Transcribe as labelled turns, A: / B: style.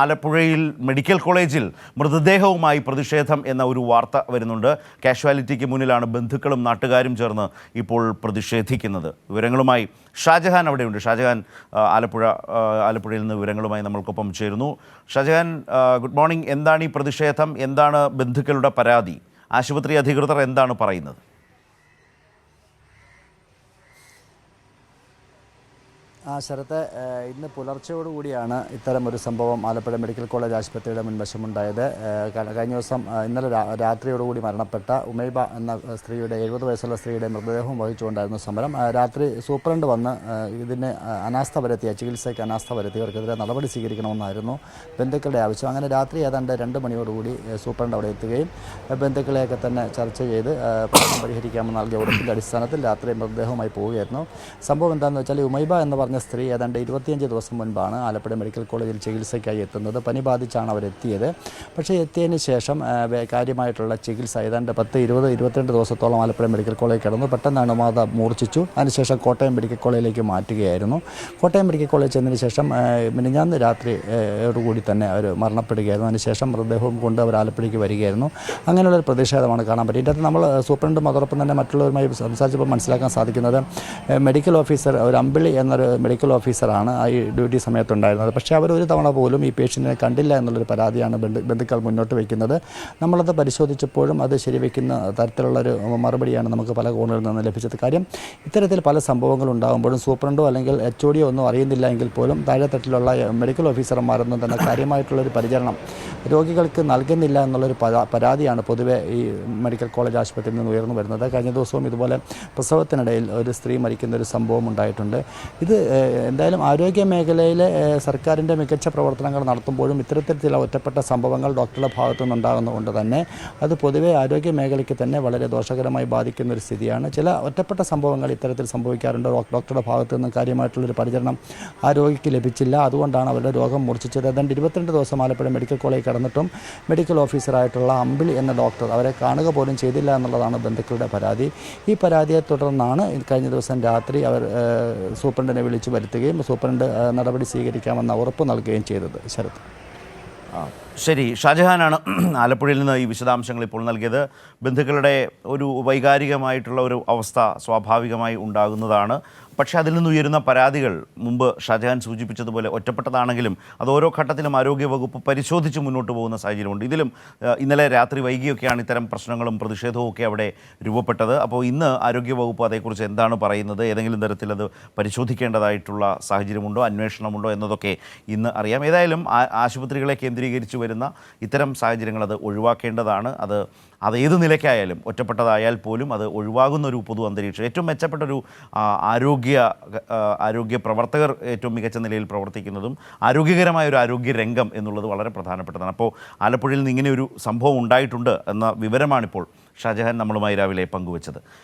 A: ആലപ്പുഴയിൽ മെഡിക്കൽ കോളേജിൽ മൃതദേഹവുമായി പ്രതിഷേധം എന്ന ഒരു വാർത്ത വരുന്നുണ്ട്. കാഷ്വാലിറ്റിക്ക് മുന്നിലാണ് ബന്ധുക്കളും നാട്ടുകാരും ചേർന്ന് ഇപ്പോൾ പ്രതിഷേധിക്കുന്നത്. വിവരങ്ങളുമായി ഷാജഹാൻ അവിടെയുണ്ട്. ഷാജഹാൻ ആലപ്പുഴയിൽ നിന്ന് വിവരങ്ങളുമായി നമ്മൾക്കൊപ്പം ചേരുന്നു. Shahjahan, good morning. എന്താണ് ഈ പ്രതിഷേധം? എന്താണ് ബന്ധുക്കളുടെ പരാതി? ആശുപത്രി അധികൃതർ എന്താണ് പറയുന്നത്?
B: ശരത്ത്, ഇന്ന് പുലർച്ചയോടുകൂടിയാണ് ഇത്തരമൊരു സംഭവം ആലപ്പുഴ മെഡിക്കൽ കോളേജ് ആശുപത്രിയുടെ മുൻവശമുണ്ടായത്. കഴിഞ്ഞ ദിവസം ഇന്നലെ രാത്രിയോടുകൂടി മരണപ്പെട്ട ഉമൈബ എന്ന സ്ത്രീയുടെ 70 വയസ്സുള്ള സ്ത്രീയുടെ മൃതദേഹം വഹിച്ചുകൊണ്ടായിരുന്നു സമരം. രാത്രി സൂപ്രണ്ട് വന്ന് ഇതിന് ചികിത്സയ്ക്ക് അനാസ്ഥ വരുത്തിയവർക്കെതിരെ നടപടി സ്വീകരിക്കണമെന്നായിരുന്നു ബന്ധുക്കളുടെ ആവശ്യം. അങ്ങനെ രാത്രി ഏതാണ്ട് 2 മണിയോടുകൂടി സൂപ്രണ്ട് അവിടെ എത്തുകയും ബന്ധുക്കളെയൊക്കെ തന്നെ ചർച്ച ചെയ്ത് പ്രശ്നം പരിഹരിക്കാമെന്ന് നൽകിയ ഉറപ്പിൻ്റെ അടിസ്ഥാനത്തിൽ രാത്രി മൃതദേഹവുമായി പോവുകയായിരുന്നു. സംഭവം എന്താണെന്ന് വെച്ചാൽ, ഉമൈബ എന്ന് പറഞ്ഞ സ്ത്രീ ഏതാണ്ട് 25 ദിവസം മുൻപാണ് ആലപ്പുഴ മെഡിക്കൽ കോളേജിൽ ചികിത്സയ്ക്കായി എത്തുന്നത്. പനി ബാധിച്ചാണ് അവരെത്തിയത്. പക്ഷേ എത്തിയതിന് ശേഷം കാര്യമായിട്ടുള്ള ചികിത്സ ഏതാണ്ട് 10, 20, 22 ദിവസത്തോളം ആലപ്പുഴ മെഡിക്കൽ കോളേജിൽ കിടന്നു. പെട്ടെന്ന് അണുബാധ മൂർച്ഛിച്ചു. അതിനുശേഷം കോട്ടയം മെഡിക്കൽ കോളേജിലേക്ക് മാറ്റുകയായിരുന്നു. കോട്ടയം മെഡിക്കൽ കോളേജ് ചെന്നതിന് ശേഷം മിനിഞ്ഞാന്ന് രാത്രിയോടുകൂടി തന്നെ അവർ മരണപ്പെടുകയായിരുന്നു. അതിനുശേഷം മൃതദേഹവും കൊണ്ട് അവർ ആലപ്പുഴയ്ക്ക് വരികയായിരുന്നു. അങ്ങനെയുള്ളൊരു പ്രതിഷേധമാണ് കാണാൻ പറ്റും. ഇതിൻ്റെ അകത്ത് നമ്മൾ സൂപ്രണ്ടും അതോടൊപ്പം തന്നെ മറ്റുള്ളവരുമായി സംസാരിച്ചപ്പോൾ മനസ്സിലാക്കാൻ സാധിക്കുന്നത്, മെഡിക്കൽ ഓഫീസർ, ഒരു അമ്പിളി എന്നൊരു മെഡിക്കൽ ഓഫീസറാണ് ഈ ഡ്യൂട്ടി സമയത്തുണ്ടായിരുന്നത്. പക്ഷേ അവർ ഒരു തവണ പോലും ഈ പേഷ്യൻറ്റിനെ കണ്ടില്ല എന്നുള്ളൊരു പരാതിയാണ് ബന്ധുക്കൾ മുന്നോട്ട് വയ്ക്കുന്നത്. നമ്മളത് പരിശോധിച്ചപ്പോഴും അത് ശരിവെക്കുന്ന തരത്തിലുള്ളൊരു മറുപടിയാണ് നമുക്ക് പല കോണുകളിൽ നിന്ന് ലഭിച്ചത്. കാര്യം, ഇത്തരത്തിൽ പല സംഭവങ്ങൾ ഉണ്ടാകുമ്പോഴും സൂപ്രണ്ടോ അല്ലെങ്കിൽ HOD ഒന്നും അറിയുന്നില്ല എങ്കിൽ പോലും താഴെത്തട്ടിലുള്ള മെഡിക്കൽ ഓഫീസർമാരൊന്നും തന്നെ കാര്യമായിട്ടുള്ളൊരു പരിചരണം രോഗികൾക്ക് നൽകുന്നില്ല എന്നുള്ളൊരു പരാതിയാണ് പൊതുവെ ഈ മെഡിക്കൽ കോളേജ് ആശുപത്രിയിൽ നിന്ന് ഉയർന്നു വരുന്നത്. കഴിഞ്ഞ ദിവസവും ഇതുപോലെ പ്രസവത്തിനിടയിൽ ഒരു സ്ത്രീ മരിക്കുന്ന ഒരു സംഭവം ഉണ്ടായിട്ടുണ്ട്. ഇത് എന്തായാലും ആരോഗ്യ മേഖലയിലെ സർക്കാരിൻ്റെ മികച്ച പ്രവർത്തനങ്ങൾ നടത്തുമ്പോഴും ഇത്തരത്തിൽ ചില ഒറ്റപ്പെട്ട സംഭവങ്ങൾ ഡോക്ടറുടെ ഭാഗത്തു നിന്നുണ്ടാകുന്നതുകൊണ്ട് തന്നെ അത് പൊതുവെ ആരോഗ്യ മേഖലയ്ക്ക് തന്നെ വളരെ ദോഷകരമായി ബാധിക്കുന്ന ഒരു സ്ഥിതിയാണ്. ചില ഒറ്റപ്പെട്ട സംഭവങ്ങൾ ഇത്തരത്തിൽ സംഭവിക്കാറുണ്ട്. ഡോക്ടറുടെ ഭാഗത്തു നിന്നും കാര്യമായിട്ടുള്ളൊരു പരിചരണം ആ രോഗിക്ക് ലഭിച്ചില്ല. അതുകൊണ്ടാണ് അവരുടെ രോഗം മൂർച്ഛിച്ചത്. ഏതാണ്ട് 22 ദിവസം ആലപ്പുഴ മെഡിക്കൽ കോളേജിൽ കടന്നിട്ടും മെഡിക്കൽ ഓഫീസറായിട്ടുള്ള അമ്പിളി എന്ന ഡോക്ടർ അവരെ കാണുക പോലും ചെയ്തില്ല എന്നുള്ളതാണ് ബന്ധുക്കളുടെ പരാതി. ഈ പരാതിയെ തുടർന്നാണ് കഴിഞ്ഞ ദിവസം രാത്രി അവർ സൂപ്രണ്ടിനെ വിളിച്ചു വരുത്തുകയും സൂപ്രണ്ട് നടപടി സ്വീകരിക്കാമെന്ന ഉറപ്പ് നൽകുകയും ചെയ്തത്. ശരത്,
A: ശരി. ഷാജഹാനാണ് ആലപ്പുഴയിൽ നിന്ന് ഈ വിശദാംശങ്ങൾ ഇപ്പോൾ നൽകിയത്. ബന്ധുക്കളുടെ ഒരു വൈകാരികമായിട്ടുള്ള ഒരു അവസ്ഥ സ്വാഭാവികമായി ഉണ്ടാകുന്നതാണ്. പക്ഷേ അതിൽ നിന്ന് ഉയരുന്ന പരാതികൾ മുമ്പ് ഷാജഹാൻ സൂചിപ്പിച്ചതുപോലെ ഒറ്റപ്പെട്ടതാണെങ്കിലും അത് ഓരോ ഘട്ടത്തിലും ആരോഗ്യവകുപ്പ് പരിശോധിച്ച് മുന്നോട്ട് പോകുന്ന സാഹചര്യമുണ്ട്. ഇതിലും ഇന്നലെ രാത്രി വൈകിയൊക്കെയാണ് ഇത്തരം പ്രശ്നങ്ങളും പ്രതിഷേധവും ഒക്കെ അവിടെ രൂപപ്പെട്ടത്. അപ്പോൾ ഇന്ന് ആരോഗ്യവകുപ്പ് അതേക്കുറിച്ച് എന്താണ് പറയുന്നത്, ഏതെങ്കിലും തരത്തിൽ അത് പരിശോധിക്കേണ്ടതായിട്ടുള്ള സാഹചര്യമുണ്ടോ, അന്വേഷണമുണ്ടോ എന്നതൊക്കെ ഇന്ന് അറിയാം. ഏതായാലും ആശുപത്രികളെ കേന്ദ്രീകരിച്ച് വരുന്ന ഇത്തരം സാഹചര്യങ്ങൾ അത് ഒഴിവാക്കേണ്ടതാണ്. അത് ഏത് നിലയ്ക്കായാലും, ഒറ്റപ്പെട്ടതായാൽ പോലും അത് ഒഴിവാകുന്നൊരു പൊതു അന്തരീക്ഷം, ഏറ്റവും മെച്ചപ്പെട്ടൊരു ആരോഗ്യ പ്രവർത്തകർ ഏറ്റവും മികച്ച നിലയിൽ പ്രവർത്തിക്കുന്നതും ആരോഗ്യകരമായ ഒരു ആരോഗ്യ രംഗം എന്നുള്ളത് വളരെ പ്രധാനപ്പെട്ടതാണ്. അപ്പോൾ ആലപ്പുഴയിൽ നിന്ന് ഇങ്ങനെയൊരു സംഭവം ഉണ്ടായിട്ടുണ്ട് എന്ന വിവരമാണിപ്പോൾ ഷാജഹാൻ നമ്മളുമായി രാവിലെ പങ്കുവച്ചത്.